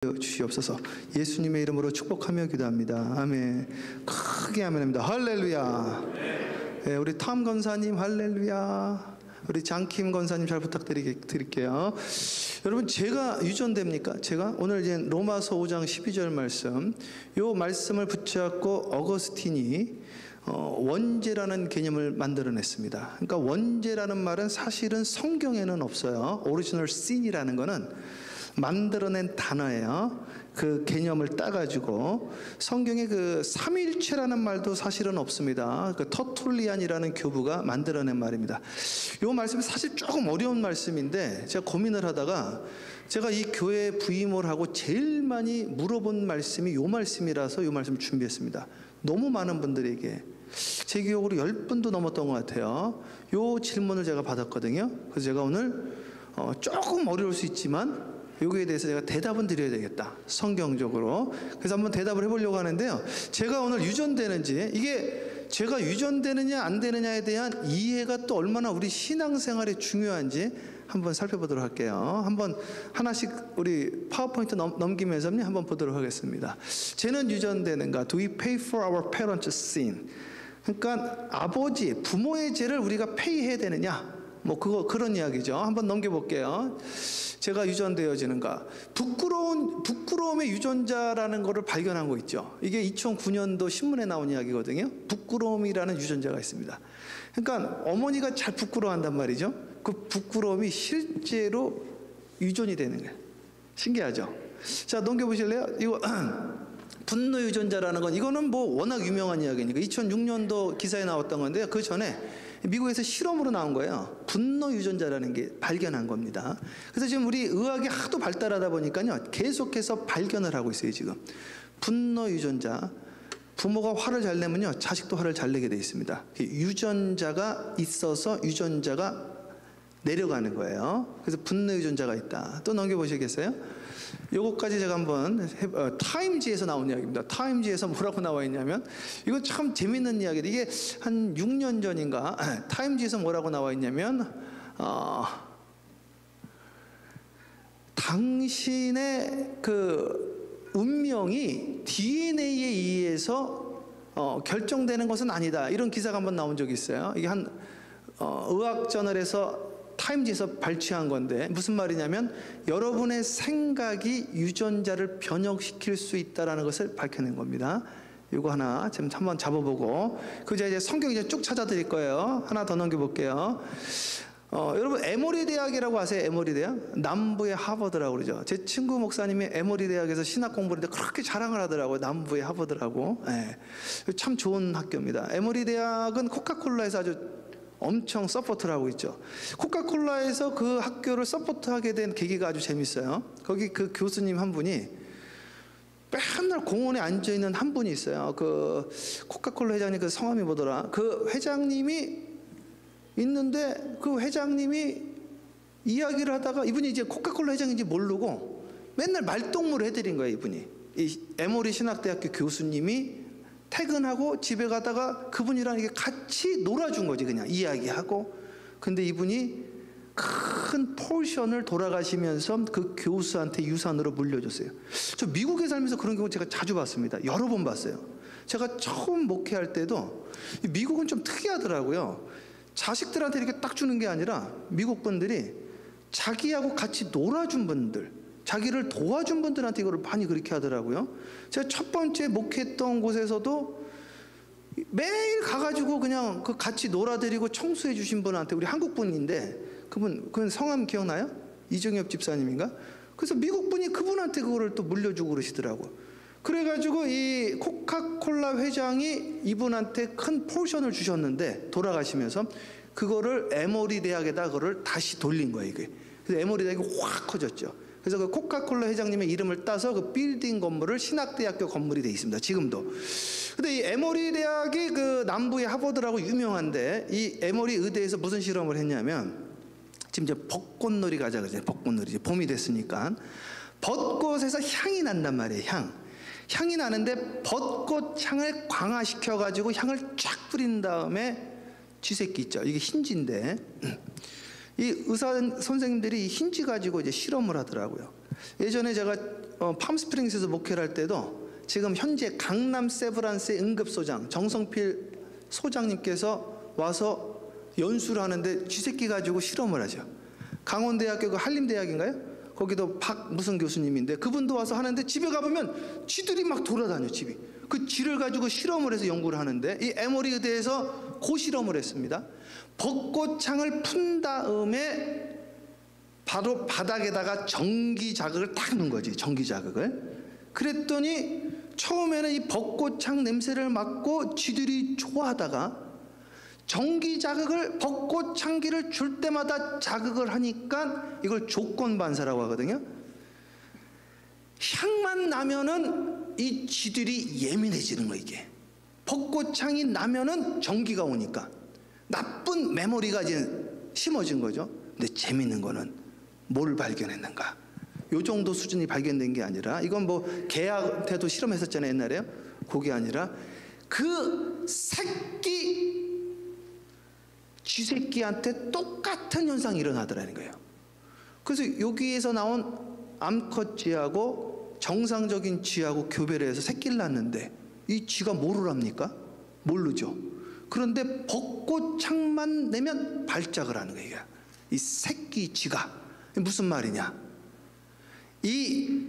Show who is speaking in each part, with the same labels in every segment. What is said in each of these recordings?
Speaker 1: 주시옵소서. 예수님의 이름으로 축복하며 기도합니다. 아멘. 크게 아멘합니다. 할렐루야. 네, 우리 탐 권사님 할렐루야. 우리 장킴 권사님 잘 부탁드릴게요. 여러분, 제가 유전됩니까? 제가 오늘 이제 로마서 5장 12절 말씀, 요 말씀을 붙잡고 어거스틴이 원죄라는 개념을 만들어냈습니다. 그러니까 원죄라는 말은 사실은 성경에는 없어요. 오리지널 신이라는 거는 만들어낸 단어예요. 그 개념을 따가지고 성경에 그 삼일체라는 말도 사실은 없습니다. 그 터툴리안이라는 교부가 만들어낸 말입니다. 이 말씀이 사실 조금 어려운 말씀인데 제가 고민을 하다가 제가 이 교회 부임을 하고 제일 많이 물어본 말씀이 이 말씀이라서 이 말씀을 준비했습니다. 너무 많은 분들에게 제 기억으로 10분도 넘었던 것 같아요. 이 질문을 제가 받았거든요. 그래서 제가 오늘 조금 어려울 수 있지만 여기에 대해서 제가 대답은 드려야 되겠다, 성경적으로. 그래서 한번 대답을 해보려고 하는데요, 제가 오늘 유전되는지, 이게 제가 유전되느냐 안 되느냐에 대한 이해가 또 얼마나 우리 신앙생활에 중요한지 한번 살펴보도록 할게요. 한번 하나씩 우리 파워포인트 넘기면서 한번 보도록 하겠습니다. 쟤는 유전되는가? Do we pay for our parents' sin? 그러니까 아버지, 부모의 죄를 우리가 페이해야 되느냐? 뭐 그런 이야기죠. 한번 넘겨볼게요. 제가 유전되어지는가? 부끄러움의 유전자라는 거를 발견한 거 있죠. 이게 2009년도 신문에 나온 이야기거든요. 부끄러움이라는 유전자가 있습니다. 그러니까 어머니가 잘 부끄러워한단 말이죠. 그 부끄러움이 실제로 유전이 되는 거예요. 신기하죠? 자, 넘겨보실래요? 이거 분노 유전자라는 건, 이거는 뭐 워낙 유명한 이야기니까 2006년도 기사에 나왔던 건데요. 그 전에 미국에서 실험으로 나온 거예요. 분노 유전자라는 게 발견한 겁니다. 그래서 지금 우리 의학이 하도 발달하다 보니까요, 계속해서 발견을 하고 있어요. 지금 분노 유전자, 부모가 화를 잘 내면요, 자식도 화를 잘 내게 돼 있습니다. 유전자가 있어서 유전자가 내려가는 거예요. 그래서 분노 유전자가 있다. 또 넘겨보시겠어요? 요거까지 제가 한번 타임지에서 나온 이야기입니다. 타임지에서 뭐라고 나와 있냐면, 이거 참 재밌는 이야기인데, 이게 한 6년 전인가 타임지에서 뭐라고 나와 있냐면, 당신의 그 운명이 DNA에 의해서 결정되는 것은 아니다, 이런 기사가 한번 나온 적이 있어요. 이게 한 의학저널에서 타임지에서 발췌한 건데, 무슨 말이냐면 여러분의 생각이 유전자를 변형시킬 수 있다는 것을 밝혀낸 겁니다. 이거 하나 지금 한번 잡아보고, 그 이제 성경 이제 쭉 찾아드릴 거예요. 하나 더 넘겨볼게요. 여러분, 에모리 대학이라고 아세요? 에모리 대학? 남부의 하버드라고 그러죠. 제 친구 목사님이 에모리 대학에서 신학 공부를 했는데 그렇게 자랑을 하더라고요. 남부의 하버드라고. 네. 참 좋은 학교입니다. 에모리 대학은 코카콜라에서 아주 엄청 서포트를 하고 있죠. 코카콜라에서 그 학교를 서포트하게 된 계기가 아주 재밌어요. 거기 그 교수님 한 분이 맨날 공원에 앉아있는 한 분이 있어요. 그 코카콜라 회장님, 그 성함이 뭐더라? 그 회장님이 있는데, 그 회장님이 이야기를 하다가 이분이 이제 코카콜라 회장인지 모르고 맨날 말동무를 해드린 거예요. 이분이, 이 에모리 신학대학교 교수님이 퇴근하고 집에 가다가 그분이랑 이게 같이 놀아준 거지, 그냥 이야기하고. 근데 이분이 큰 포션을 돌아가시면서 그 교수한테 유산으로 물려줬어요. 저 미국에 살면서 그런 경우 제가 자주 봤습니다. 여러 번 봤어요. 제가 처음 목회할 때도 미국은 좀 특이하더라고요. 자식들한테 이렇게 딱 주는 게 아니라 미국 분들이 자기하고 같이 놀아준 분들, 자기를 도와준 분들한테 이거를 많이 그렇게 하더라고요. 제가 첫 번째 목회했던 곳에서도 매일 가가지고 그냥 그 같이 놀아드리고 청소해 주신 분한테, 우리 한국 분인데 그분 성함 기억나요? 이정엽 집사님인가? 그래서 미국 분이 그분한테 그거를 또 물려주고 그러시더라고요. 그래가지고 이 코카콜라 회장이 이분한테 큰 포션을 주셨는데, 돌아가시면서 그거를 에모리 대학에다 그거를 다시 돌린 거예요, 이게. 그래서 에모리 대학이 확 커졌죠. 그래서 그 코카콜라 회장님의 이름을 따서 그 빌딩 건물을 신학대학교 건물이 되어 있습니다, 지금도. 근데 이 에모리 대학이 그 남부의 하버드라고 유명한데, 이 에모리 의대에서 무슨 실험을 했냐면, 지금 이제 벚꽃놀이 가자 그러잖아요. 벚꽃놀이, 이제 봄이 됐으니까 벚꽃에서 향이 난단 말이에요. 향이 나는데 벚꽃 향을 강화시켜 가지고 향을 쫙 뿌린 다음에 쥐새끼 있죠, 이게 흰지인데, 이 의사 선생님들이 흰지 가지고 이제 실험을 하더라고요. 예전에 제가 팜스프링스에서 목회를 할 때도 지금 현재 강남 세브란스의 응급소장 정성필 소장님께서 와서 연수를 하는데 쥐새끼 가지고 실험을 하죠. 강원대학교 그 한림대학인가요? 거기도 박 무슨 교수님인데 그분도 와서 하는데 집에 가보면 쥐들이 막 돌아다녀. 집이 그 쥐를 가지고 실험을 해서 연구를 하는데 이 에모리 의대에서 그 실험을 했습니다. 벚꽃창을 푼 다음에 바로 바닥에다가 전기 자극을 딱 넣은 거지. 전기 자극을. 그랬더니 처음에는 이 벚꽃창 냄새를 맡고 쥐들이 좋아하다가 전기 자극을 벚꽃 향기를 줄 때마다 자극을 하니까 이걸 조건 반사라고 하거든요. 향만 나면은 이 쥐들이 예민해지는 거. 이게 벚꽃 향이 나면은 전기가 오니까 나쁜 메모리가 이제 심어진 거죠. 근데 재밌는 거는 뭘 발견했는가? 요 정도 수준이 발견된 게 아니라 이건 뭐 개한테도 실험했었잖아요 옛날에요. 그게 아니라 그 새끼 쥐새끼한테 똑같은 현상이 일어나더라는 거예요. 그래서 여기에서 나온 암컷 쥐하고 정상적인 쥐하고 교배를 해서 새끼를 낳는데 이 쥐가 뭐를 합니까? 모르죠. 그런데 벚꽃창만 내면 발작을 하는 거예요. 이 새끼 쥐가 무슨 말이냐? 이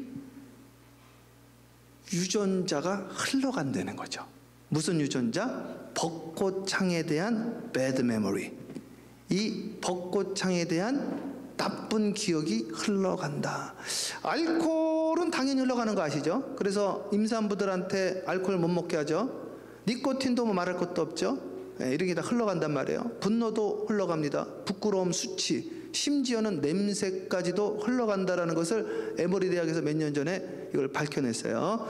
Speaker 1: 유전자가 흘러간다는 거죠. 무슨 유전자? 벚꽃창에 대한 bad memory. 이 벚꽃창에 대한 나쁜 기억이 흘러간다. 알코올은 당연히 흘러가는 거 아시죠? 그래서 임산부들한테 알코올 못 먹게 하죠. 니코틴도 뭐 말할 것도 없죠. 이런 게 다 흘러간단 말이에요. 분노도 흘러갑니다. 부끄러움, 수치, 심지어는 냄새까지도 흘러간다라는 것을 에머리 대학에서 몇 년 전에 이걸 밝혀냈어요.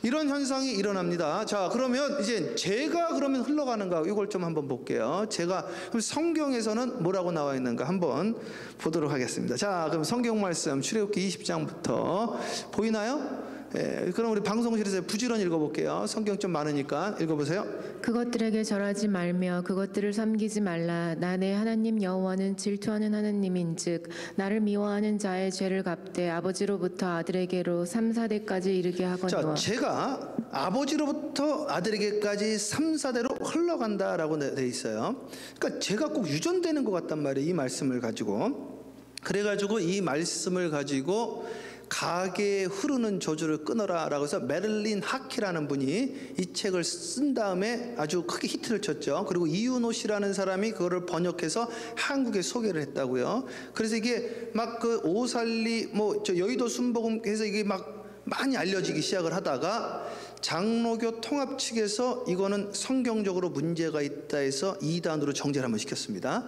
Speaker 1: 이런 현상이 일어납니다. 자, 그러면 이제 죄가 그러면 흘러가는가? 이걸 좀 한번 볼게요. 죄가 그럼 성경에서는 뭐라고 나와 있는가 한번 보도록 하겠습니다. 자, 그럼 성경 말씀 출애굽기 20장부터 보이나요? 예, 그럼 우리 방송실에서 부지런히 읽어볼게요. 성경 좀 많으니까 읽어보세요.
Speaker 2: 그것들에게 절하지 말며 그것들을 섬기지 말라. 나 내 하나님 여호와는 질투하는 하나님인즉 나를 미워하는 자의 죄를 갚되 아버지로부터 아들에게로 3, 4대까지 이르게 하거니와.
Speaker 1: 자, 죄가 아버지로부터 아들에게까지 3, 4대로 흘러간다라고 돼 있어요. 그러니까 죄가 꼭 유전되는 것 같단 말이에요. 이 말씀을 가지고. 그래가지고 이 말씀을 가지고 가게에 흐르는 저주를 끊어라 라고 해서 메릴린 하키라는 분이 이 책을 쓴 다음에 아주 크게 히트를 쳤죠. 그리고 이윤호 씨라는 사람이 그거를 번역해서 한국에 소개를 했다고요. 그래서 이게 막 그 오살리 뭐 저 여의도 순복음해서 이게 막 많이 알려지기 시작을 하다가 장로교 통합 측에서 이거는 성경적으로 문제가 있다 해서 이단으로 정죄를 한번 시켰습니다.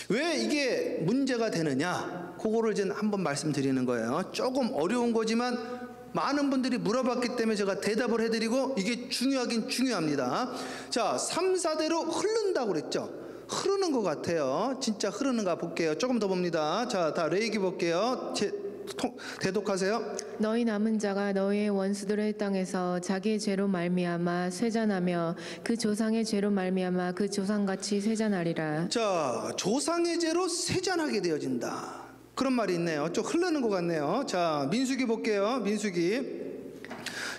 Speaker 1: 왜 이게 문제가 되느냐? 그거를 이제 한번 말씀드리는 거예요. 조금 어려운 거지만 많은 분들이 물어봤기 때문에 제가 대답을 해드리고 이게 중요하긴 중요합니다. 자, 3, 4대로 흐른다고 그랬죠. 흐르는 것 같아요. 진짜 흐르는가 볼게요. 조금 더 봅니다. 자, 다 레이기 볼게요. 대독하세요.
Speaker 2: 너희 남은 자가 너희의 원수들의 땅에서 자기의 죄로 말미암아 쇠잔하며 그 조상의 죄로 말미암아 그 조상같이 쇠잔하리라.
Speaker 1: 자, 조상의 죄로 쇠잔하게 되어진다. 그런 말이 있네요. 좀 흐르는 것 같네요. 자, 민수기 볼게요. 민수기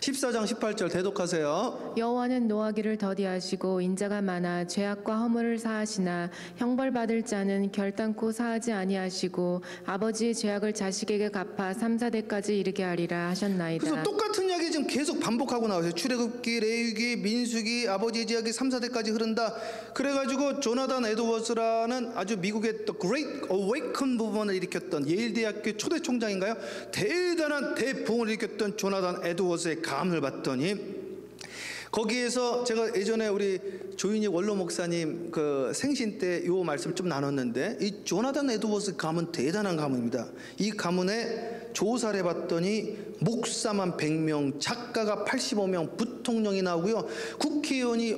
Speaker 1: 14장 18절 대독하세요.
Speaker 2: 여호와는 노하기를 더디하시고 인자가 많아 죄악과 허물을 사하시나 형벌받을 자는 결단코 사하지 아니하시고 아버지의 죄악을 자식에게 갚아 3, 4대까지 이르게 하리라 하셨나이다.
Speaker 1: 그래서 똑같은 이야기 지금 계속 반복하고 나오세요. 출애굽기, 레위기, 민수기, 아버지의 죄악이 3, 4대까지 흐른다. 그래가지고 조나단 에드워즈라는 아주 미국의 The Great Awaken 부분을 일으켰던 예일대학교 초대 총장인가요? 대단한 대부흥을 일으켰던 조나단 에드워즈의 감을 받더니 거기에서 제가 예전에 우리 조윤익 원로 목사님 그 생신 때 요 말씀 좀 나눴는데 이 조나단 에드워즈 가문 대단한 가문입니다. 이 가문에 조사를 해봤더니 목사만 100명, 작가가 85명, 부통령이 나오고요, 국회의원이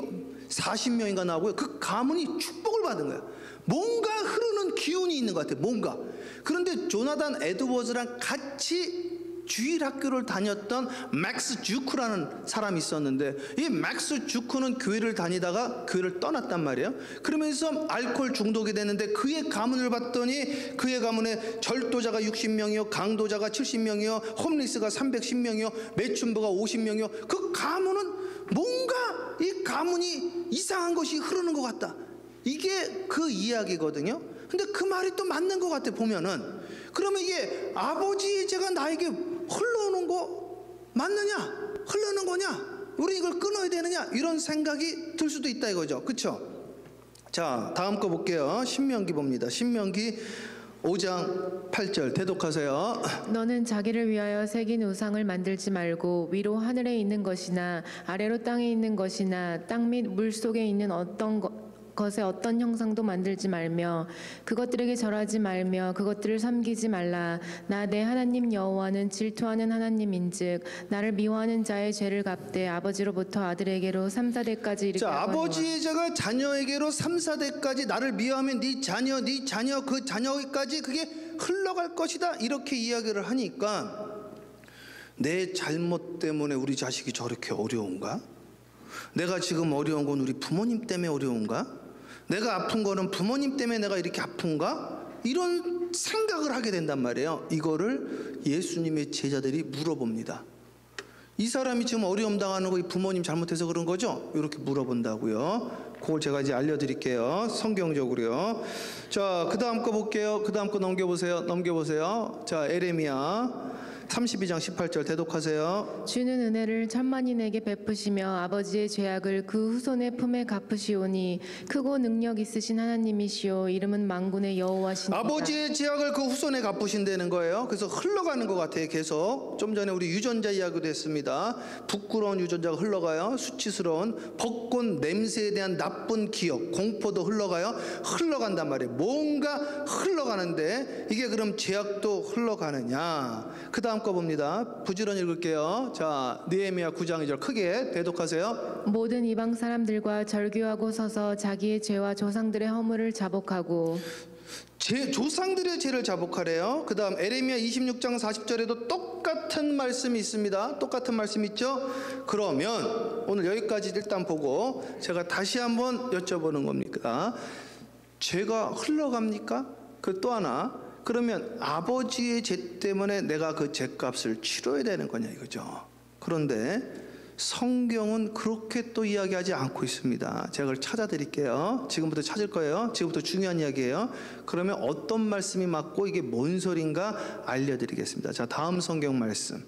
Speaker 1: 40명인가 나오고요. 그 가문이 축복을 받은 거예요. 뭔가 흐르는 기운이 있는 것 같아요. 뭔가. 그런데 조나단 에드워즈랑 같이 주일학교를 다녔던 맥스 주크라는 사람이 있었는데, 이 맥스 주크는 교회를 다니다가 교회를 떠났단 말이에요. 그러면서 알코올 중독이 됐는데, 그의 가문을 봤더니 그의 가문에 절도자가 60명이요, 강도자가 70명이요, 홈리스가 310명이요, 매춘부가 50명이요. 그 가문은 뭔가 이 가문이 이상한 것이 흐르는 것 같다. 이게 그 이야기거든요. 근데 그 말이 또 맞는 것 같아 보면은. 그러면 이게 아버지의 죄가 나에게 흘러오는 거 맞느냐? 흘러오는 거냐? 우리 이걸 끊어야 되느냐? 이런 생각이 들 수도 있다 이거죠. 그렇죠? 자, 다음 거 볼게요. 신명기 봅니다. 신명기 5장 8절 대독하세요.
Speaker 2: 너는 자기를 위하여 새긴 우상을 만들지 말고 위로 하늘에 있는 것이나 아래로 땅에 있는 것이나 땅 및 물 속에 있는 것의 어떤 형상도 만들지 말며 그것들에게 절하지 말며 그것들을 섬기지 말라. 나 내 하나님 여호와는 질투하는 하나님인즉 나를 미워하는 자의 죄를 갚되 아버지로부터 아들에게로 3, 4대까지 이르게
Speaker 1: 자,
Speaker 2: 하거니와.
Speaker 1: 아버지의 죄가 자녀에게로 3, 4대까지 나를 미워하면 네 자녀 그 자녀까지 그게 흘러갈 것이다. 이렇게 이야기를 하니까 내 잘못 때문에 우리 자식이 저렇게 어려운가? 내가 지금 어려운 건 우리 부모님 때문에 어려운가? 내가 아픈 거는 부모님 때문에 내가 이렇게 아픈가? 이런 생각을 하게 된단 말이에요. 이거를 예수님의 제자들이 물어봅니다. 이 사람이 지금 어려움 당하는 거 이 부모님 잘못해서 그런 거죠? 이렇게 물어본다고요. 그걸 제가 이제 알려드릴게요. 성경적으로요. 자, 그 다음 거 볼게요. 그 다음 거 넘겨보세요. 자, 에레미야 32장 18절 대독하세요.
Speaker 2: 주는 은혜를 천만인에게 베푸시며 아버지의 죄악을 그 후손의 품에 갚으시오니 크고 능력 있으신 하나님이시오 이름은 만군의 여호와시니라.
Speaker 1: 아버지의 죄악을 그 후손에 갚으신다는 거예요. 그래서 흘러가는 것 같아요. 계속 좀 전에 우리 유전자 이야기도 했습니다. 부끄러운 유전자가 흘러가요. 수치스러운 벚꽃 냄새에 대한 나쁜 기억, 공포도 흘러간단 말이에요. 뭔가 흘러가는데 이게 그럼 죄악도 흘러가느냐? 그 다음 거 봅니다. 부지런히 읽을게요. 자, 느헤미야 9장 2절 크게 대독하세요.
Speaker 2: 모든 이방 사람들과 절규하고 서서 자기의 죄와 조상들의 허물을 자복하고.
Speaker 1: 조상들의 죄를 자복하래요. 그 다음 에레미야 26장 40절에도 똑같은 말씀이 있습니다. 똑같은 말씀 있죠? 그러면 오늘 여기까지 일단 보고 제가 다시 한번 여쭤보는 겁니까? 죄가 흘러갑니까? 그 또 하나, 그러면 아버지의 죄 때문에 내가 그 죄값을 치러야 되는 거냐 이거죠. 그런데 성경은 그렇게 또 이야기하지 않고 있습니다. 제가 그걸 찾아드릴게요. 지금부터 찾을 거예요. 지금부터 중요한 이야기예요. 그러면 어떤 말씀이 맞고 이게 뭔 소린가 알려드리겠습니다. 자, 다음 성경 말씀.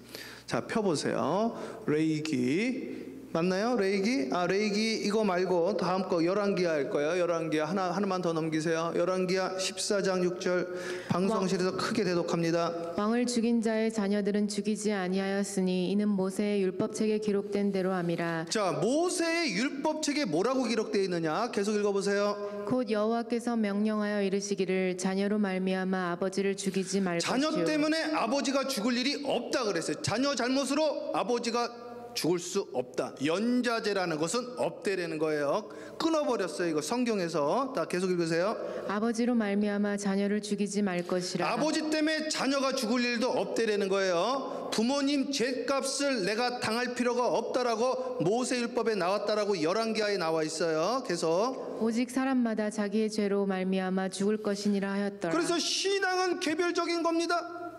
Speaker 1: 자, 펴보세요. 레위기 맞나요? 레위기? 레위기 이거 말고 다음 거 열왕기야 할 거예요. 열왕기야 하나만 더 넘기세요. 열왕기야 14장 6절 방송실에서 크게 대독합니다.
Speaker 2: 왕을 죽인 자의 자녀들은 죽이지 아니하였으니 이는 모세의 율법책에 기록된 대로 함이라.
Speaker 1: 자, 모세의 율법책에 뭐라고 기록되어 있느냐? 계속 읽어보세요.
Speaker 2: 곧 여호와께서 명령하여 이르시기를 자녀로 말미암아 아버지를 죽이지 말 것이요.
Speaker 1: 자녀 때문에 아버지가 죽을 일이 없다 그랬어요. 자녀 잘못으로 아버지가 죽을 수 없다. 연자제라는 것은 없대라는 거예요. 끊어버렸어요. 이거 성경에서. 다 계속 읽으세요.
Speaker 2: 아버지로 말미암아 자녀를 죽이지 말 것이라.
Speaker 1: 아버지 때문에 자녀가 죽을 일도 없대라는 거예요. 부모님 죄값을 내가 당할 필요가 없다라고 모세율법에 나왔다라고 열왕기하에 나와 있어요. 계속.
Speaker 2: 오직 사람마다 자기의 죄로 말미암아 죽을 것이니라 하였더라.
Speaker 1: 그래서 신앙은 개별적인 겁니다.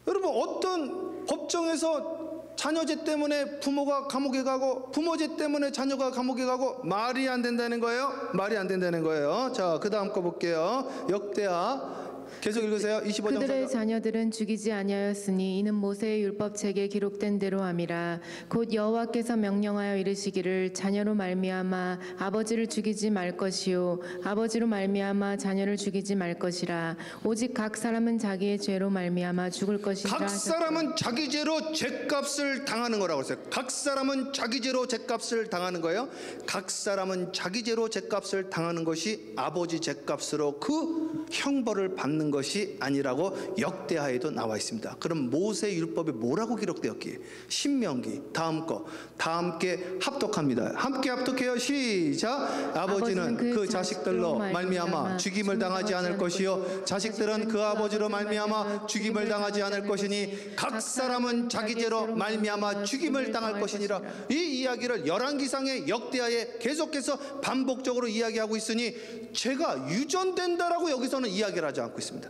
Speaker 1: 여러분, 어떤 법정에서 자녀죄 때문에 부모가 감옥에 가고 부모죄 때문에 자녀가 감옥에 가고 말이 안 된다는 거예요. 말이 안 된다는 거예요. 자, 그 다음 거 볼게요. 역대하 계속 읽으세요. 25장.
Speaker 2: 그들의 자녀들은 죽이지 아니하였으니 이는 모세의 율법책에 기록된 대로 함이라. 곧 여호와께서 명령하여 이르시기를 자녀로 말미암아 아버지를 죽이지 말 것이요 아버지로 말미암아 자녀를 죽이지 말 것이라. 오직 각 사람은 자기의 죄로 말미암아 죽을 것이라.
Speaker 1: 각 사람은 자기 죄로 죄값을 당하는 거라고 했어요. 각 사람은 자기 죄로 죄값을 당하는 거예요. 각 사람은 자기 죄로 죄값을 당하는 것이 아버지 죄값으로 그 형벌을 받는 있는 것이 아니라고 역대하에도 나와 있습니다. 그럼 모세 율법에 뭐라고 기록되었기에? 신명기 다음 거 다 함께 합독합니다. 함께 합독해요. 시작. 아버지는 그 자식들로 말미암아 죽임을 당하지 않을 것이요 자식들은 그 아버지로 말미암아 죽임을 당하지 않을 것이니 각 사람은 자기 죄로 말미암아 죽임을 당할 것이니라. 이 이야기를 열왕기상의 역대하에 계속해서 반복적으로 이야기하고 있으니 죄가 유전된다라고 여기서는 이야기를 하지 않고 있습니다.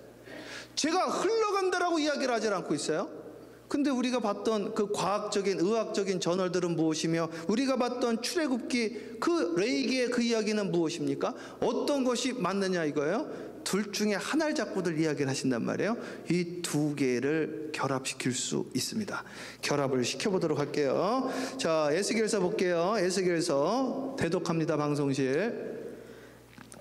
Speaker 1: 죄가 흘러간다라고 이야기를 하지 않고 있어요. 근데 우리가 봤던 그 과학적인 의학적인 저널들은 무엇이며 우리가 봤던 출애굽기 그 레이기의 그 이야기는 무엇입니까? 어떤 것이 맞느냐 이거예요. 둘 중에 하나를 잡고들 이야기를 하신단 말이에요. 이 두 개를 결합시킬 수 있습니다. 결합을 시켜보도록 할게요. 자, 에스겔서 볼게요. 에스겔서 대독합니다. 방송실.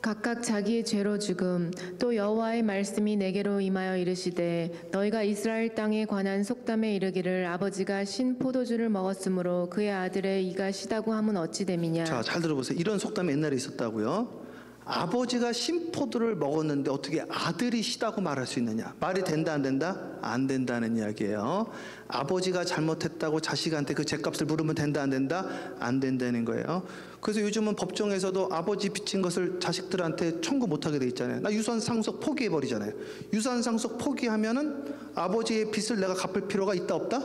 Speaker 2: 각각 자기의 죄로 죽음. 또 여호와의 말씀이 내게로 임하여 이르시되 너희가 이스라엘 땅에 관한 속담에 이르기를 아버지가 신 포도주를 먹었으므로 그의 아들의 이가 시다고 함은 어찌 됨이냐.
Speaker 1: 자, 잘 들어보세요. 이런 속담이 옛날에 있었다고요. 아버지가 신포도를 먹었는데 어떻게 아들이 시다고 말할 수 있느냐? 말이 된다 안 된다? 안 된다는 이야기예요. 아버지가 잘못했다고 자식한테 그 죗값을 물으면 된다 안 된다? 안 된다는 거예요. 그래서 요즘은 법정에서도 아버지 빚진 것을 자식들한테 청구 못하게 돼 있잖아요. 나 유산 상속 포기해버리잖아요. 유산 상속 포기하면은 아버지의 빚을 내가 갚을 필요가 있다 없다?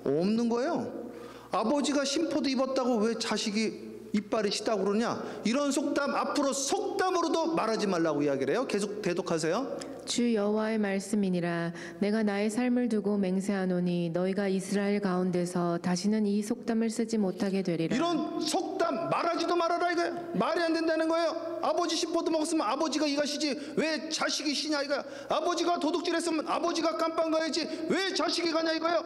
Speaker 1: 없는 거예요. 아버지가 신포도 입었다고 왜 자식이 이빨이 시다고 그러냐? 이런 속담 앞으로 속담으로도 말하지 말라고 이야기를 해요. 계속 대독하세요.
Speaker 2: 주 여호와의 말씀이니라. 내가 나의 삶을 두고 맹세하노니 너희가 이스라엘 가운데서 다시는 이 속담을 쓰지 못하게 되리라.
Speaker 1: 이런 속담 말하지도 말아라 이거예요. 말이 안 된다는 거예요. 아버지 신포도 먹었으면 아버지가 이가 시지 왜 자식이 시냐 이거야. 아버지가 도둑질했으면 아버지가 깜빵 가야지 왜 자식이 가냐 이거예요.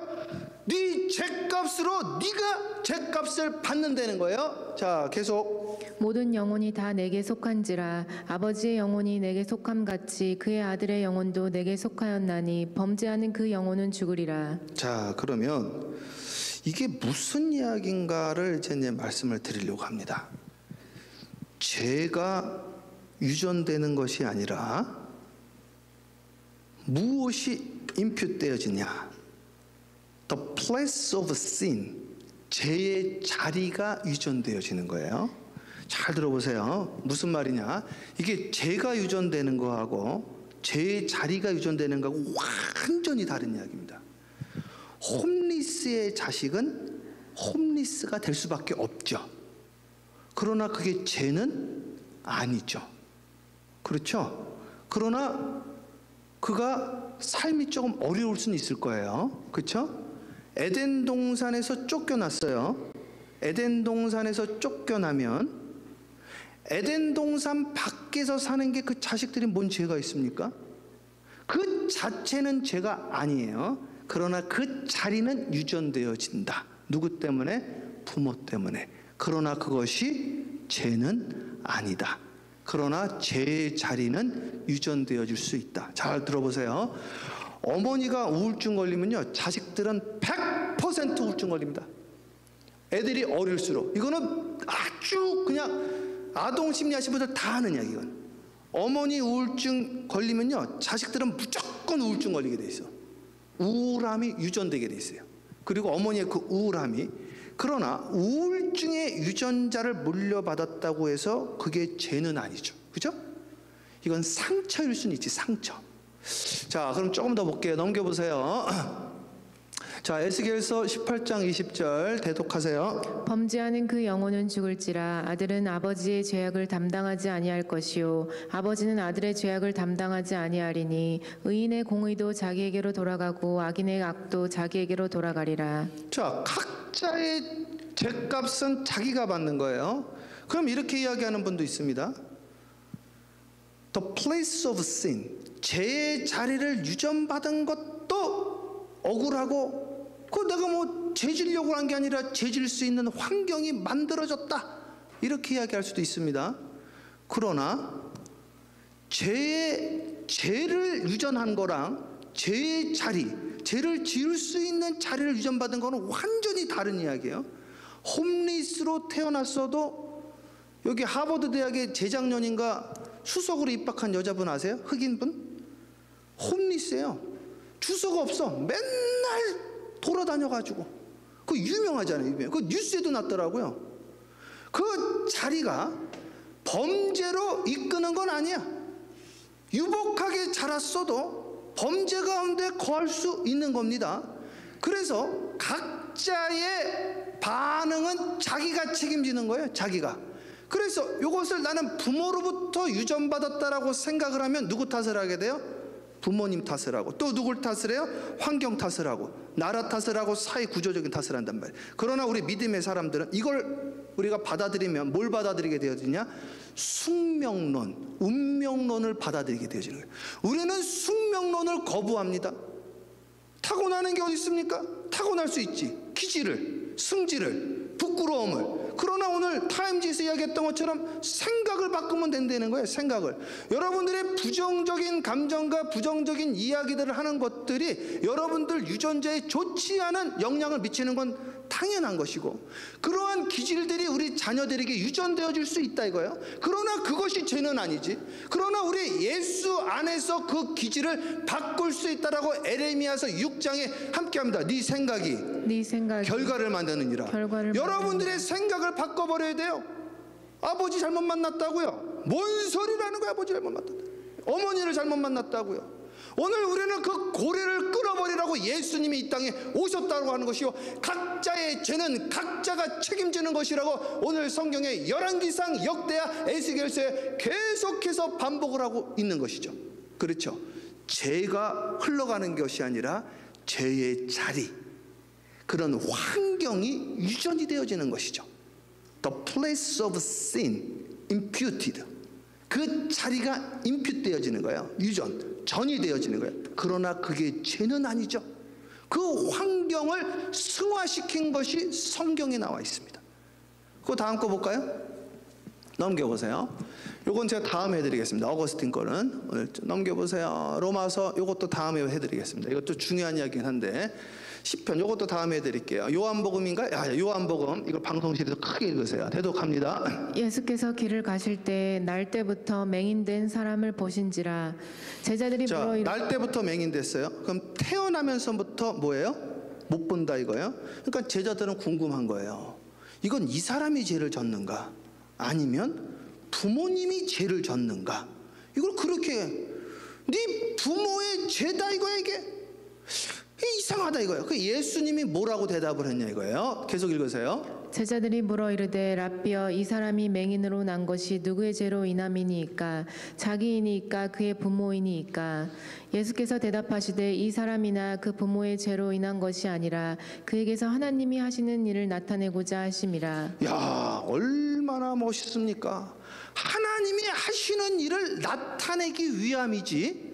Speaker 1: 네 죗값으로 네가 죗값을 받는다는 거예요. 자, 계속.
Speaker 2: 모든 영혼이 다 내게 속한지라. 아버지의 영혼이 내게 속함 같이 그의 아들의 영혼도 내게 속하였나니 범죄하는 그 영혼은 죽으리라.
Speaker 1: 자, 그러면 이게 무슨 이야기인가를 이제 말씀을 드리려고 합니다. 죄가 유전되는 것이 아니라 무엇이 인풋되어지냐? The place of sin, 죄의 자리가 유전되어지는 거예요. 잘 들어보세요. 무슨 말이냐? 이게 죄가 유전되는 거하고 죄의 자리가 유전되는 거하고 완전히 다른 이야기입니다. 홈리스의 자식은 홈리스가 될 수밖에 없죠. 그러나 그게 죄는 아니죠. 그렇죠? 그러나 그가 삶이 조금 어려울 수는 있을 거예요. 그렇죠? 에덴 동산에서 쫓겨났어요. 에덴 동산에서 쫓겨나면 에덴 동산 밖에서 사는 게 그 자식들이 뭔 죄가 있습니까? 그 자체는 죄가 아니에요. 그러나 그 자리는 유전되어진다. 누구 때문에? 부모 때문에. 그러나 그것이 죄는 아니다. 그러나 죄의 자리는 유전되어질 수 있다. 잘 들어보세요. 어머니가 우울증 걸리면요, 자식들은 100% 우울증 걸립니다. 애들이 어릴수록. 이거는 아주 그냥 아동 심리하신 분들 다 아는 이야기건. 어머니 우울증 걸리면요, 자식들은 무조건 우울증 걸리게 돼 있어. 우울함이 유전되게 돼 있어요. 그리고 어머니의 그 우울함이. 그러나 우울증의 유전자를 물려받았다고 해서 그게 죄는 아니죠. 그죠? 이건 상처일 수는 있지, 상처. 자, 그럼 조금 더 볼게요. 넘겨보세요. 자, 에스겔서 18장 20절 대독하세요.
Speaker 2: 범죄하는 그 영혼은 죽을지라. 아들은 아버지의 죄악을 담당하지 아니할 것이요 아버지는 아들의 죄악을 담당하지 아니하리니 의인의 공의도 자기에게로 돌아가고 악인의 악도 자기에게로 돌아가리라.
Speaker 1: 자, 각자의 죄값은 자기가 받는 거예요. 그럼 이렇게 이야기하는 분도 있습니다. The place of sin, 죄의 자리를 유전받은 것도 억울하고, 그 내가 뭐 죄지려고 한 게 아니라 죄질 수 있는 환경이 만들어졌다, 이렇게 이야기할 수도 있습니다. 그러나 죄를 유전한 거랑 죄의 자리, 죄를 지을 수 있는 자리를 유전받은 거는 완전히 다른 이야기예요. 홈리스로 태어났어도 여기 하버드 대학의 재작년인가 수석으로 입학한 여자분 아세요? 흑인분? 홈리스예요. 주소가 없어. 맨날 돌아다녀가지고. 그 유명하잖아요. 유명. 그 뉴스에도 났더라고요. 그 자리가 범죄로 이끄는 건 아니야. 유복하게 자랐어도 범죄 가운데 거할 수 있는 겁니다. 그래서 각자의 반응은 자기가 책임지는 거예요. 자기가. 그래서 이것을 나는 부모로부터 유전받았다라고 생각을 하면 누구 탓을 하게 돼요? 부모님 탓을 하고, 또 누굴 탓을 해요? 환경 탓을 하고, 나라 탓을 하고, 사회 구조적인 탓을 한단 말이에요. 그러나 우리 믿음의 사람들은 이걸 우리가 받아들이면 뭘 받아들이게 되어지냐? 숙명론, 운명론을 받아들이게 되어지는 거예요. 우리는 숙명론을 거부합니다. 타고나는 게 어디 있습니까? 타고날 수 있지. 기질을, 승질을, 부끄러움을. 그러나 오늘 타임지에서 이야기했던 것처럼 생각을 바꾸면 된다는 거예요. 생각을. 여러분들의 부정적인 감정과 부정적인 이야기들을 하는 것들이 여러분들 유전자에 좋지 않은 영향을 미치는 건 당연한 것이고, 그러한 기질들이 우리 자녀들에게 유전되어질 수 있다 이거예요. 그러나 그것이 죄는 아니지. 그러나 우리 예수 안에서 그 기질을 바꿀 수 있다라고 에레미야서 6장에 함께합니다. 네 생각이 결과를 만드느니라. 여러분들의 생각을 바꿔버려야 돼요. 아버지 잘못 만났다고요? 뭔 소리라는 거야? 아버지 잘못 만났다. 어머니를 잘못 만났다고요? 오늘 우리는 그 고래를 끌어버리라고 예수님이 이 땅에 오셨다고 하는 것이요, 각자의 죄는 각자가 책임지는 것이라고 오늘 성경의 열왕기상, 역대하, 에스겔서에 계속해서 반복을 하고 있는 것이죠. 그렇죠? 죄가 흘러가는 것이 아니라 죄의 자리, 그런 환경이 유전이 되어지는 것이죠. The place of sin imputed. 그 자리가 임퓨되어지는 거예요. 전이 되어지는 거예요. 그러나 그게 죄는 아니죠. 그 환경을 승화시킨 것이 성경에 나와 있습니다. 그 다음 거 볼까요? 넘겨보세요. 요건 제가 다음에 해드리겠습니다. 어거스틴 거는 오늘 넘겨보세요. 로마서 요것도 다음에 해드리겠습니다. 이것도 중요한 이야기긴 한데, 시편 요것도 다음에 해드릴게요. 요한복음인가요? 요한복음, 이걸 방송실에서 크게 읽으세요. 대독합니다.
Speaker 2: 예수께서 길을 가실 때 날 때부터 맹인된 사람을 보신지라. 제자들이 물어
Speaker 1: 날 때부터 맹인됐어요. 그럼 태어나면서부터 뭐예요? 못 본다 이거예요. 그러니까 제자들은 궁금한 거예요. 이건 이 사람이 죄를 졌는가? 아니면 부모님이 죄를 졌는가? 이걸 그렇게 네 부모의 죄다 이거야 이게? 이상하다 이거예요. 그 예수님이 뭐라고 대답을 했냐 이거예요. 계속 읽으세요.
Speaker 2: 제자들이 물어 이르되 라삐여, 이 사람이 맹인으로 난 것이 누구의 죄로 인함이니이까? 자기이니이까 그의 부모이니이까? 예수께서 대답하시되 이 사람이나 그 부모의 죄로 인한 것이 아니라 그에게서 하나님이 하시는 일을 나타내고자 하심이라.
Speaker 1: 야, 얼마나 멋있습니까? 하나님이 하시는 일을 나타내기 위함이지,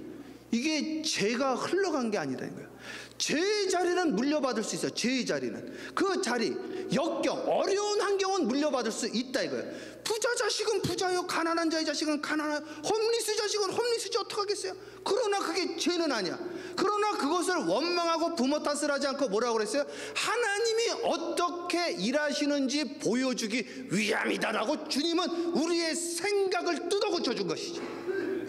Speaker 1: 이게 죄가 흘러간 게 아니라는 거예요. 죄의 자리는 물려받을 수 있어요. 죄의 자리는, 그 자리, 역경, 어려운 환경은 물려받을 수 있다 이거예요. 부자 자식은 부자요, 가난한 자의 자식은 가난한, 홈리스 자식은 홈리스지 어떡하겠어요? 그러나 그게 죄는 아니야. 그러나 그것을 원망하고 부모 탓을 하지 않고 뭐라고 그랬어요? 하나님이 어떻게 일하시는지 보여주기 위함이다라고 주님은 우리의 생각을 뜯어고쳐 준 것이죠.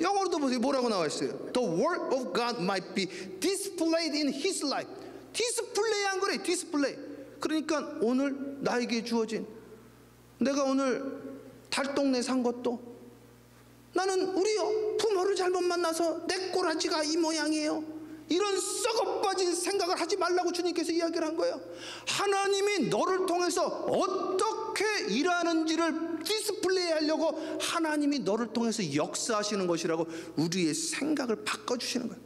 Speaker 1: 영어로도 보세요. 뭐라고 나와 있어요? The work of God might be displayed in His life. 디스플레이한 거래. 디스플레이. 그러니까 오늘 나에게 주어진, 내가 오늘 달동네 산 것도, 나는 우리 부모를 잘못 만나서 내 꼬라지가 이 모양이에요, 이런 썩어빠진 생각을 하지 말라고 주님께서 이야기를 한 거예요. 하나님이 너를 통해서 어떻게 일하는지를 디스플레이하려고 하나님이 너를 통해서 역사하시는 것이라고 우리의 생각을 바꿔주시는 거예요.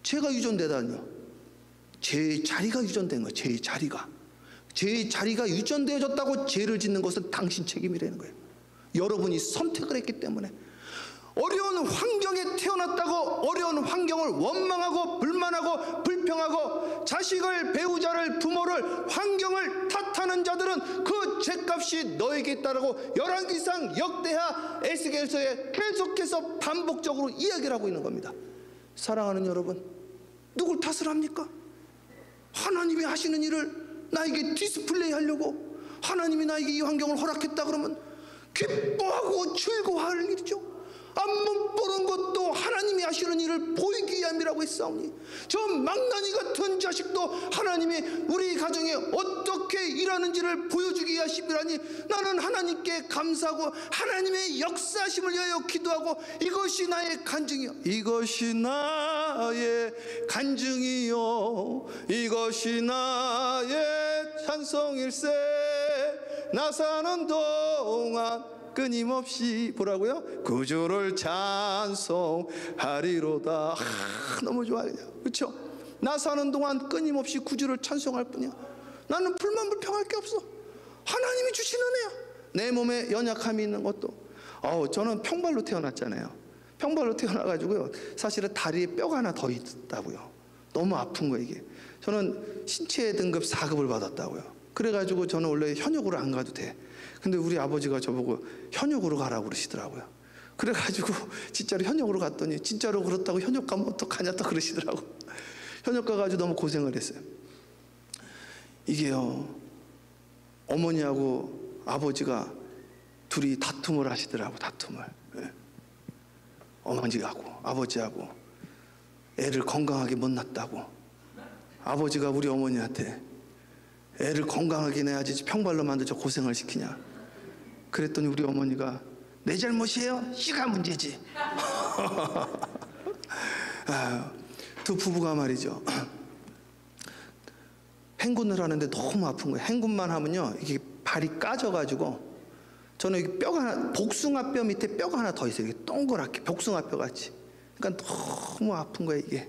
Speaker 1: 죄가 유전되다니요. 죄의 자리가 유전된 거예요. 죄의 자리가. 죄의 자리가 유전되어졌다고 죄를 짓는 것은 당신 책임이라는 거예요. 여러분이 선택을 했기 때문에. 어려운 환경에 태어났다고 어려운 환경을 원망하고 불만하고 불평하고 자식을, 배우자를, 부모를, 환경을 탓하는 자들은 그 죄값이 너에게 있다라고 열왕기상, 역대하, 에스겔서에 계속해서 반복적으로 이야기를 하고 있는 겁니다. 사랑하는 여러분, 누굴 탓을 합니까? 하나님이 하시는 일을 나에게 디스플레이 하려고 하나님이 나에게 이 환경을 허락했다 그러면 기뻐하고 즐거워할 일이죠. 앞못 보는 것도 하나님이 하시는 일을 보이기 위함이라고 했사오니 저 망나니 같은 자식도 하나님이 우리 가정에 어떻게 일하는지를 보여주기 위하심이라니 나는 하나님께 감사하고 하나님의 역사하심을 위하여 기도하고 이것이 나의 간증이요, 이것이 나의 간증이요, 이것이 나의 찬송일세. 나 사는 동안 끊임없이 뭐라고요? 구주를 찬송하리로다. 너무 좋아, 그냥. 그렇죠? 나 사는 동안 끊임없이 구주를 찬송할 뿐이야. 나는 불만불평할 게 없어. 하나님이 주시는 애야. 내 몸에 연약함이 있는 것도. 저는 평발로 태어났잖아요. 평발로 태어나가지고요, 사실은 다리에 뼈가 하나 더 있다고요. 너무 아픈 거예요, 이게. 저는 신체 등급 4급을 받았다고요. 그래가지고 저는 원래 현역으로 안 가도 돼. 근데 우리 아버지가 저보고 현역으로 가라고 그러시더라고요. 그래가지고 진짜로 현역으로 갔더니 진짜로 그렇다고 현역 가면 어떡하냐 또 그러시더라고. 현역 가가지고 너무 고생을 했어요. 이게요, 어머니하고 아버지가 둘이 다툼을 하시더라고. 다툼을. 어머니하고 아버지하고 애를 건강하게 못 낳았다고. 아버지가 우리 어머니한테 애를 건강하게 내야지 평발로 만들어서 고생을 시키냐. 그랬더니 우리 어머니가 내 잘못이에요? 씨가 문제지. 두 부부가 말이죠, 행군을 하는데 너무 아픈 거예요. 행군만 하면요, 이게 발이 까져가지고 저는 여기 뼈가 하나, 복숭아뼈 밑에 뼈가 하나 더 있어요. 이게 동그랗게 복숭아뼈 같이. 그러니까 너무 아픈 거예요, 이게.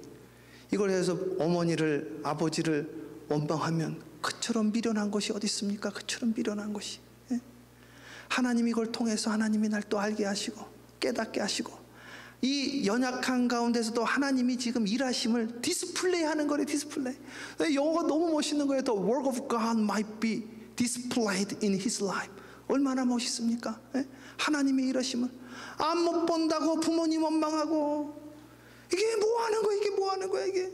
Speaker 1: 이걸 해서 어머니를, 아버지를 원망하면 그처럼 미련한 것이 어디 있습니까? 그처럼 미련한 것이. 하나님이 이걸 통해서 하나님이 날 또 알게 하시고 깨닫게 하시고 이 연약한 가운데서도 하나님이 지금 일하심을 디스플레이 하는 거래요. 디스플레이. 영어가 너무 멋있는 거예요. The work of God might be displayed in his life. 얼마나 멋있습니까? 하나님의 일하심을 안 못 본다고 부모님 원망하고, 이게 뭐 하는 거야? 이게 뭐 하는 거야? 이게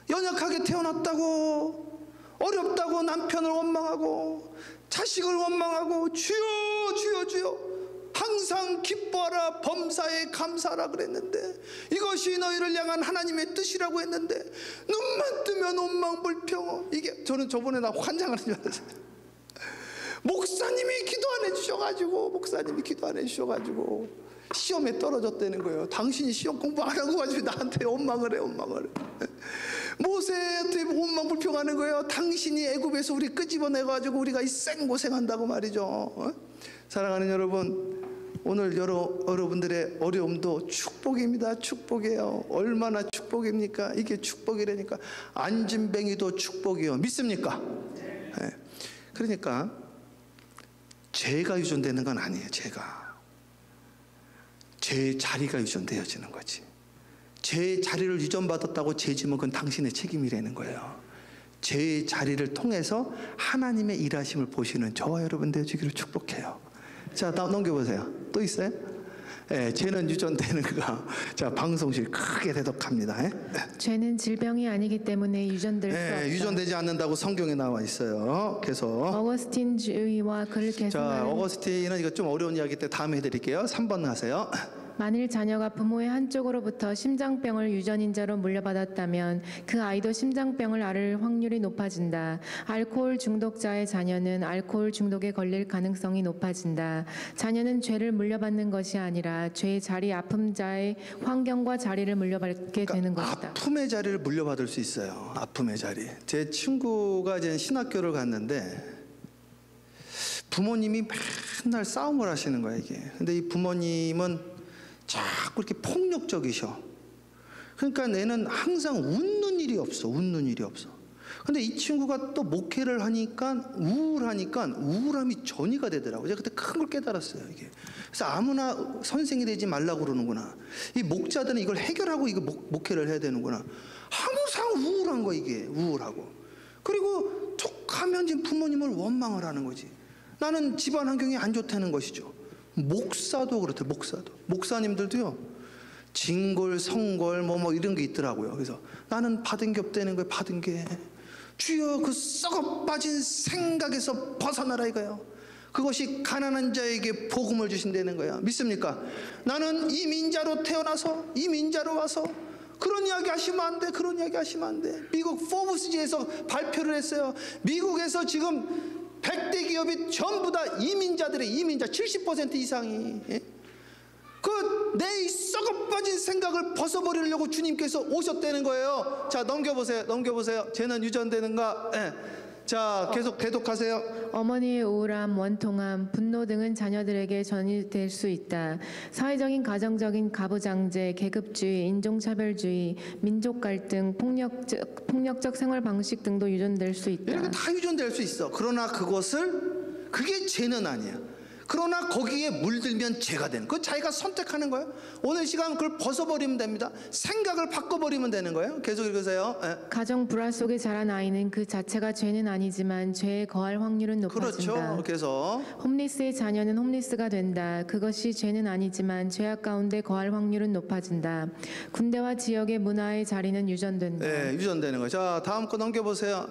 Speaker 1: 연약하게 태어났다고, 어렵다고 남편을 원망하고 자식을 원망하고, 주여 주여 주여 항상 기뻐하라 범사에 감사하라 그랬는데, 이것이 너희를 향한 하나님의 뜻이라고 했는데 눈만 뜨면 원망불평. 이게 저는 저번에 나 환장하는 줄 알았어요. 목사님이 기도 안 해주셔가지고 시험에 떨어졌다는 거예요. 당신이 시험 공부 안 하고 가지고 나한테 원망을 해. 모세한테 원망불평하는 거예요. 당신이 애굽에서 우리 끄집어내가지고 우리가 이 생고생한다고 말이죠. 사랑하는 여러분, 오늘 여러분들의 어려움도 축복입니다. 축복이에요. 얼마나 축복입니까? 이게 축복이라니까. 안진뱅이도 축복이요. 믿습니까? 네. 그러니까 죄가 유전되는 건 아니에요. 죄의 자리가 유전되어지는 거지. 죄의 자리를 유전받았다고 죄지면 그건 당신의 책임이라는 거예요. 죄의 자리를 통해서 하나님의 일하심을 보시는 저와 여러분 되어지기를 축복해요. 자, 다음 넘겨보세요. 또 있어요? 죄는 유전되는 거. 자, 방송실 크게 대독합니다.
Speaker 2: 죄는 질병이 아니기 때문에 유전될 수 없다.
Speaker 1: 유전되지 않는다고 성경에 나와 있어요. 계속
Speaker 2: 어거스틴 주의와 그를
Speaker 1: 자,
Speaker 2: 계승하는
Speaker 1: 어거스틴은 이거 좀 어려운 이야기 때문에 다음에 해드릴게요. 3번 하세요.
Speaker 2: 만일 자녀가 부모의 한쪽으로부터 심장병을 유전인자로 물려받았다면 그 아이도 심장병을 앓을 확률이 높아진다. 알코올 중독자의 자녀는 알코올 중독에 걸릴 가능성이 높아진다. 자녀는 죄를 물려받는 것이 아니라 죄의 자리, 아픔자의 환경과 자리를 물려받게 되는 것이다.
Speaker 1: 아픔의 자리를 물려받을 수 있어요. 아픔의 자리. 제 친구가 이제 신학교를 갔는데 부모님이 맨날 싸움을 하시는 거예요, 이게. 근데 이 부모님은 자꾸 이렇게 폭력적이셔. 그러니까 얘는 항상 웃는 일이 없어. 근데 이 친구가 또 목회를 하니까 우울함이 전이가 되더라고요. 제가 그때 큰 걸 깨달았어요, 이게. 그래서 아무나 선생이 되지 말라고 그러는구나. 이 목자들은 이걸 해결하고 이거 목회를 해야 되는구나. 항상 우울한 거, 이게. 우울하고. 그리고 툭하면 지금 부모님을 원망을 하는 거지. 나는 집안 환경이 안 좋다는 것이죠. 목사도 그렇대요. 목사님들도요, 진골, 성골 뭐 이런 게 있더라고요. 그래서 나는 받은 게 없다는 거예요. 받은 게 주여 그 썩어 빠진 생각에서 벗어나라 이거예요. 그것이 가난한 자에게 복음을 주신다는 거야. 믿습니까? 나는 이 민자로 태어나서 이 민자로 와서 그런 이야기 하시면 안 돼. 그런 이야기 하시면 안 돼. 미국 포브스지에서 발표를 했어요. 미국에서 지금 100대 기업이 전부 다 이민자들의 이민자 70% 이상이 그 내 썩어 빠진 생각을 벗어버리려고 주님께서 오셨다는 거예요. 자, 넘겨보세요. 쟤는 유전되는가? 자, 계속 대독하세요.
Speaker 2: 어머니의 우울함, 원통함, 분노 등은 자녀들에게 전이될 수 있다. 사회적인 가정적인 가부장제, 계급주의, 인종차별주의, 민족 갈등, 폭력적 생활 방식 등도 유전될 수 있다.
Speaker 1: 이런 게 다 유전될 수 있어. 그러나 그게 죄는 아니야. 그러나 거기에 물들면 죄가 되는, 그건 자기가 선택하는 거예요. 오늘 시간 그걸 벗어버리면 됩니다. 생각을 바꿔버리면 되는 거예요. 계속 읽으세요.
Speaker 2: 가정 불화 속에 자란 아이는 그 자체가 죄는 아니지만 죄에 거할 확률은 높아진다.
Speaker 1: 그렇죠. 그래서
Speaker 2: 홈리스의 자녀는 홈리스가 된다. 그것이 죄는 아니지만 죄악 가운데 거할 확률은 높아진다. 군대와 지역의 문화의 자리는 유전된다.
Speaker 1: 네, 유전되는 거예요. 자, 다음 거 넘겨보세요.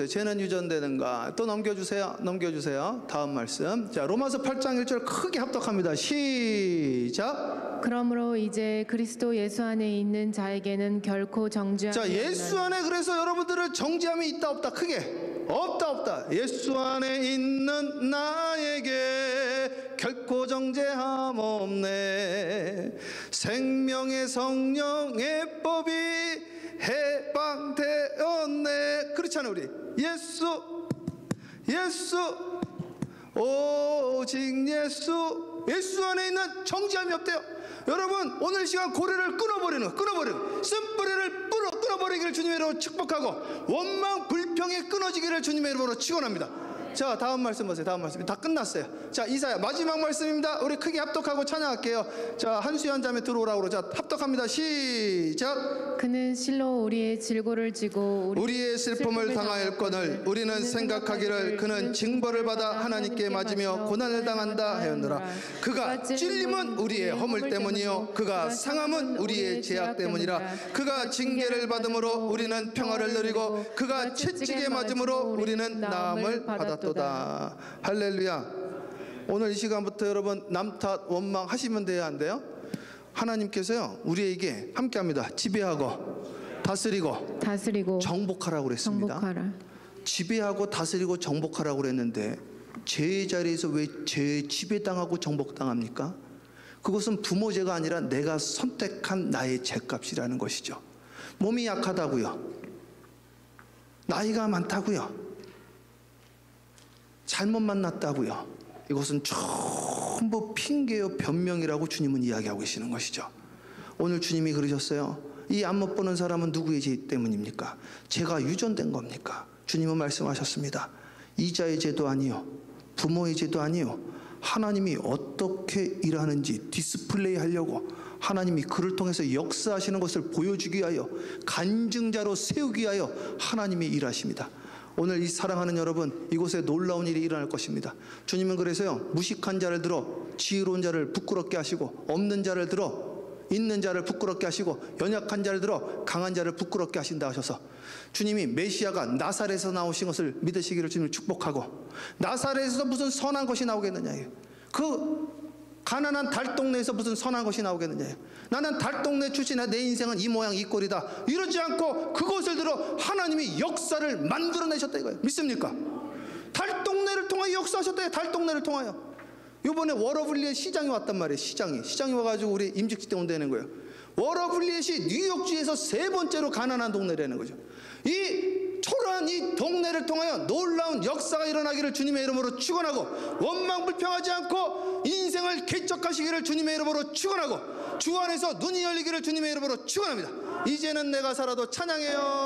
Speaker 1: 죄는 유전되는가? 또 넘겨주세요. 다음 말씀. 자, 로마서 8장 1절 크게 합독합니다. 시작.
Speaker 2: 그러므로 이제 그리스도 예수 안에 있는 자에게는 결코 정죄함이
Speaker 1: 자, 예수 안에 그래서 여러분들을 정죄함이 있다 없다? 크게 없다. 예수 안에 있는 나에게 결코 정죄함 없네. 생명의 성령의 법이 해방되었네. 그렇잖아요. 우리 예수 오직 예수 안에 있는 정죄함이 없대요. 여러분, 오늘 시간 고래를 끊어버리는 쓴뿌리를 끊어버리기를 주님의 이름으로 축복하고 원망 불평이 끊어지기를 주님의 이름으로 축원합니다. 자, 다음 말씀 보세요. 다음 말씀 다 끝났어요. 자, 이사야 마지막 말씀입니다. 우리 크게 합독하고 찬양할게요. 자, 한수연 자매 들어오라고 그러죠. 자, 합독합니다. 시작.
Speaker 2: 그는 실로 우리의 질고를 지고
Speaker 1: 우리의 슬픔을 당하였거늘 우리는 생각하기를 그는 징벌을 받아 하나님께 맞으며 고난을 당한다 하였노라. 그가 찔림은 우리의 허물 때문이요 그가 상함은 우리의 죄악 때문이라. 그가 징계를 받음으로 우리는 평화를 누리고 그가 채찍에 맞음으로 우리는 나음을 받았도다. 할렐루야. 오늘 이 시간부터 여러분 남 탓 원망 하시면 돼야 안 돼요? 하나님께서요 우리에게 함께합니다. 지배하고 다스리고 정복하라고 그랬습니다. 지배하고 다스리고 정복하라고 그랬는데 죄의 자리에서 왜 죄에 지배당하고 정복당합니까? 그것은 부모 죄가 아니라 내가 선택한 나의 죄값이라는 것이죠. 몸이 약하다고요, 나이가 많다고요, 잘못 만났다고요, 이것은 전부 핑계요 변명이라고 주님은 이야기하고 계시는 것이죠. 오늘 주님이 그러셨어요. 이 안 못 보는 사람은 누구의 죄 때문입니까? 죄가 유전된 겁니까? 주님은 말씀하셨습니다. 이자의 죄도 아니요 부모의 죄도 아니요 하나님이 어떻게 일하는지 디스플레이 하려고 하나님이 그를 통해서 역사하시는 것을 보여주기 위하여 간증자로 세우기 위하여 하나님이 일하십니다. 오늘 이 사랑하는 여러분, 이곳에 놀라운 일이 일어날 것입니다. 주님은 그래서요 무식한 자를 들어 지혜로운 자를 부끄럽게 하시고, 없는 자를 들어 있는 자를 부끄럽게 하시고, 연약한 자를 들어 강한 자를 부끄럽게 하신다 하셔서 주님이 메시아가 나사렛에서 나오신 것을 믿으시기를 주님을 축복하고, 나사렛에서 무슨 선한 것이 나오겠느냐, 그 가난한 달동네에서 무슨 선한 것이 나오겠느냐, 나는 달동네 출신이야, 내 인생은 이 모양 이 꼴이다, 이러지 않고 그것을 들어 하나님이 역사를 만들어내셨다 이거예요. 믿습니까? 달동네를 통하여 역사하셨다. 달동네를 통하여. 이번에 워러블리에 시장이 왔단 말이에요. 시장이 와가지고 우리 임직식 때 온다는 거예요. 워러블리엣이 뉴욕주에서 세 번째로 가난한 동네라는 거죠. 이 초라한 이 동네를 통하여 놀라운 역사가 일어나기를 주님의 이름으로 축원하고, 원망 불평하지 않고 인생을 개척하시기를 주님의 이름으로 축원하고, 주 안에서 눈이 열리기를 주님의 이름으로 축원합니다. 이제는 내가 살아도 찬양해요.